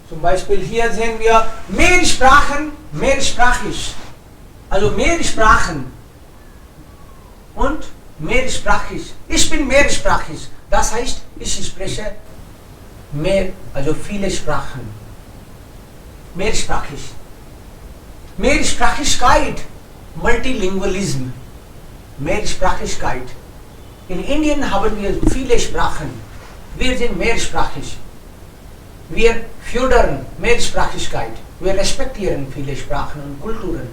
Zum Beispiel hier sehen wir mehr Sprachen, mehrsprachig. Also mehr Sprachen und mehrsprachig. Ich bin mehrsprachig. Das heißt, ich spreche mehr, also viele Sprachen. Mehrsprachig. Mehrsprachigkeit, Multilingualism. Mehrsprachigkeit. In Indien haben wir viele Sprachen. Wir sind mehrsprachig. Wir fördern Mehrsprachigkeit. Wir respektieren viele Sprachen und Kulturen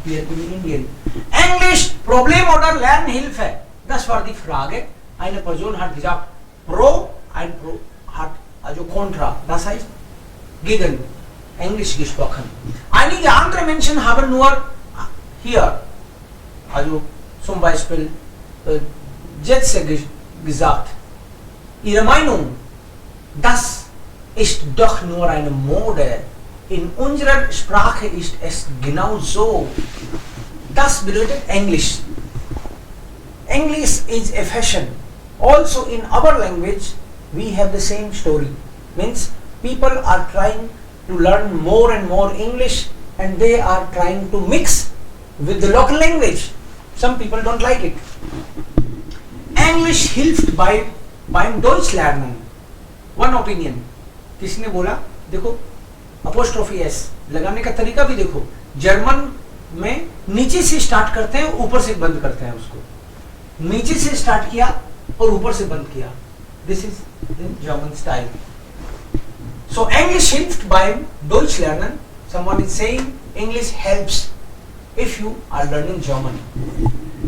hier in Indien. Englisch, Problem oder Lernhilfe? Das war die Frage. Eine Person hat gesagt Pro, ein Pro hat also Contra. Das heißt gegen Englisch gesprochen. Einige andere Menschen haben nur hier, also zum Beispiel Sätze gesagt. Ihre Meinung, das ist doch nur eine Mode. In unserer Sprache ist es genau so. Das bedeutet Englisch. English is a fashion. Also in our language, we have the same story. Means people are trying to learn more and more English and they are trying to mix with the local language. Some people don't like it. English hilft beim Deutsch lernen. One opinion. किसने बोला? देखो apostrophe S लगाने का तरीका भी देखो. German में नीचे से स्टार्ट करते हैं, ऊपर से बंद करते हैं उसको. नीचे से स्टार्ट किया और ऊपर से बंद किया. This is in German style. So English hilft beim Deutsch lernen. Someone is saying English helps if you are learning German.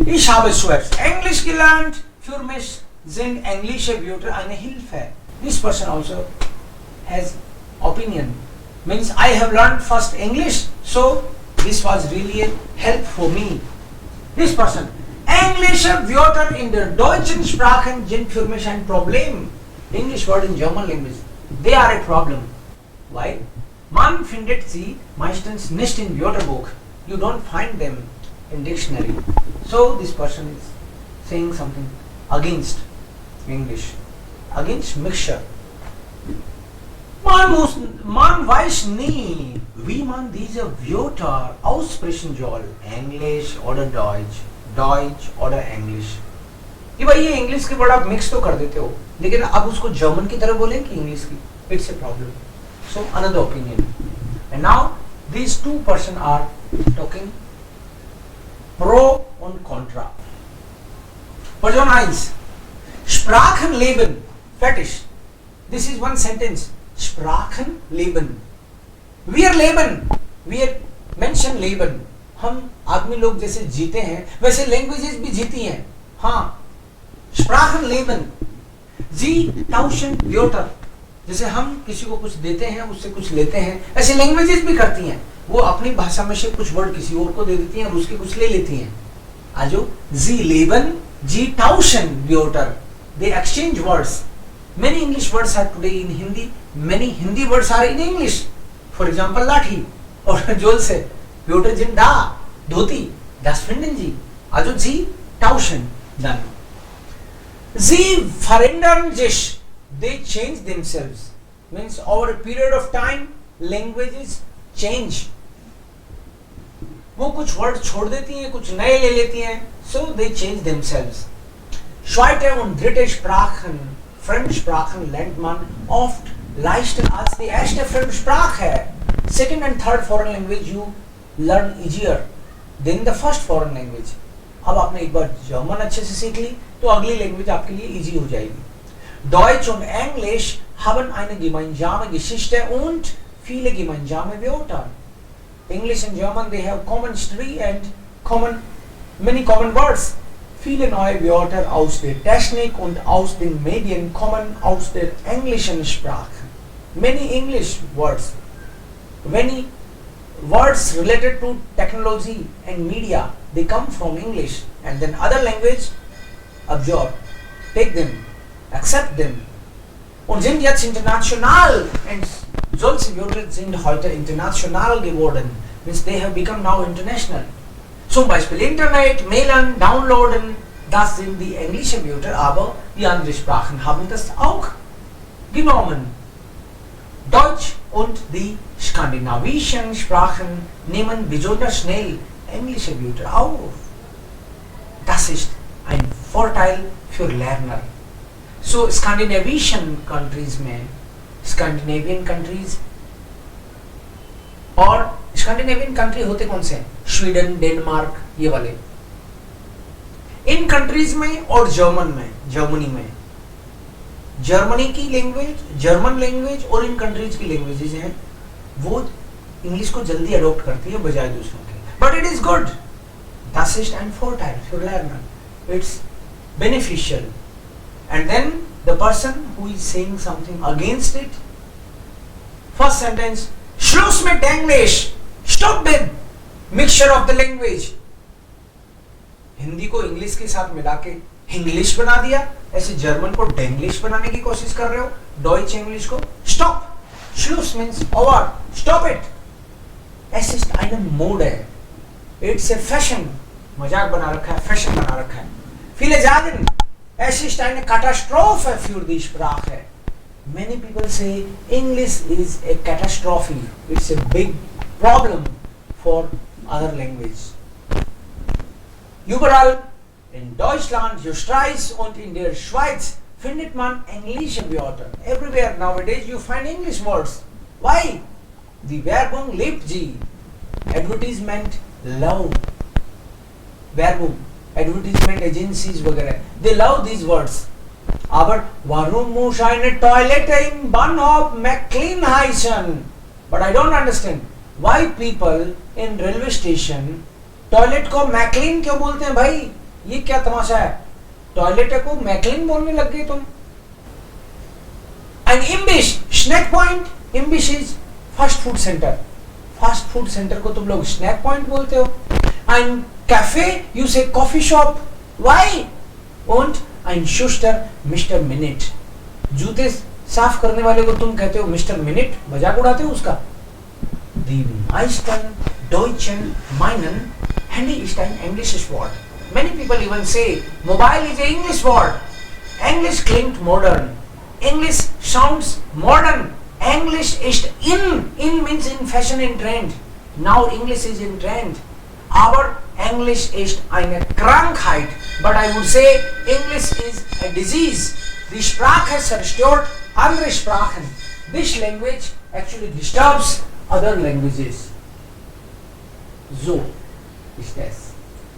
Ich habe zuerst Englisch gelernt. Für mich sind englische Wörter eine Hilfe. This person also has opinion. Means I have learned first English, so this was really a help for me. This person, englische Wörter in der deutschen Sprache sind für mich ein Problem. English word in German language, they are a problem. Why? Man findet sie meistens nicht in Wörterbuch. You don't find them in dictionary. So this person is saying something against English, against mixture. Man weiß nie, wie man diese Wörter aussprechen soll. Englisch oder Deutsch, Deutsch oder Englisch. कि भाई ये English के word आप mix तो कर देते हो, लेकिन अब उसको जर्मन की तरह बोलें कि इंग्लिश की. It's a problem. So another opinion. And now these two persons are talking pro und contra. Person 1. Sprachenleben. Fertig. This is one sentence. Sprachenleben. Wir leben. Wir Menschen leben. हम आदमी लोग जैसे जीते हैं वैसे लैंग्वेजेस भी जीती हैं. हाँ. Sprachenleben. Sie tauschen Wörter. जैसे हम किसी को कुछ देते हैं उससे कुछ लेते हैं, ऐसे लैंग्वेजेस भी करती हैं. वो अपनी भाषा में से कुछ वर्ड किसी और को दे देती हैं और उसके कुछ ले लेती हैं. आजो Sie leben, Sie tauschen Wörter. They exchange words. Many English words are today in Hindi. Many Hindi words are in English. For example, लाठी और जोल से Wörter sind da, dhoti, das finden Sie. Also Sie tauschen dann. Sie verändern sich. They change themselves. Means over a period of time, languages change. वो कुछ word छोड़ देती हैं, कुछ नए ले लेती हैं. So they change themselves. Zweite und dritte Sprachen, Fremdsprachen lernt man oft leichter als die erste Fremdsprache. Second and third foreign language you learn easier than the first foreign language. अब आपने एक बार जर्मन अच्छे से सीख ली तो अगली language आपके लिए इजी हो जाएगी. Deutsch und Englisch haben eine gemeinsame Geschichte und viele gemeinsame Wörter. English and German, they have common history and many common words. Viele neue Wörter aus der Technik und aus den Medien kommen aus der englischen Sprache. Many English words, many words related to technology and media, they come from English, and then other language absorb, take them, accept them und sind jetzt international, und solche Wörter sind heute international geworden, means they have become now international. Zum Beispiel Internet, Mailen, Downloaden, das sind die englischen Wörter, aber die anderen Sprachen haben das auch genommen. Deutsch und die skandinavischen Sprachen nehmen besonders schnell englische Wörter auf. Das ist ein Vorteil für Lerner. So Scandinavian countries में Scandinavian countries और Scandinavian country होते कौन से? Sweden, Denmark, ये वाले. इन countries में और Germany में जर्मनी की लैंग्वेज, जर्मन लैंग्वेज और इन कंट्रीज की लैंग्वेजेस हैं वो इंग्लिश को जल्दी अडॉप्ट करती है बजाय दूसरों के. But it is good. Das ist ein Vorteil für Lerner. It's beneficial. And then the person who is saying something against it, first sentence, Schluss mit English. Stop with mixture of the language. Hindi को English के साथ मिला के English बना दिया, ऐसे German को डेंग्लिश बनाने की कोशिश कर रहे हो, डॉइच इंग्लिश को. स्टॉप. श्लूस means over. Stop it. Es ist eine Mode. It's a fashion. मजाक बना रखा है, फैशन बना रखा है. Viele sagen, es ist eine Katastrophe für die Sprache. Many people say English is a catastrophe. It's a big problem for other language. Überall in Deutschland, Österreich und in der Schweiz findet man englische Wörter. Everywhere nowadays you find English words. Why? Die Werbung liebt sie. Advertisement love. Werbung, Advertisement Agencies वगैरह, they love these words. Aber warum muss eine Toilette im Bahnhof McLean heißen? But I don't understand why people in railway station toilet को McLean क्यों बोलते हैं भाई? ये क्या तमाशा है? Toilet को मैकलिन बोलने लग गए तुम. Ein Imbiss, Snack Point. Imbiss is fast food center. Fast food centre को तुम लोग स्नैक पॉइंट बोलते हो. Ein Café, you say coffee shop. Why? Und ein Schuster, Mr. Minute. जूते साफ करने वाले को तुम कहते हो मिस्टर मिनट, मजाक उड़ाते हो उसका. Die meisten Deutschen meinen, Handy ist ein englisches Wort. Many people even say mobile is an English word. English klingt modern. English sounds modern. English is in. In means in fashion, in trend. Now English is in trend. Aber English ist eine Krankheit. But I would say English is a disease. Die Sprache zerstört andere Sprachen. This language actually disturbs other languages. So ist das.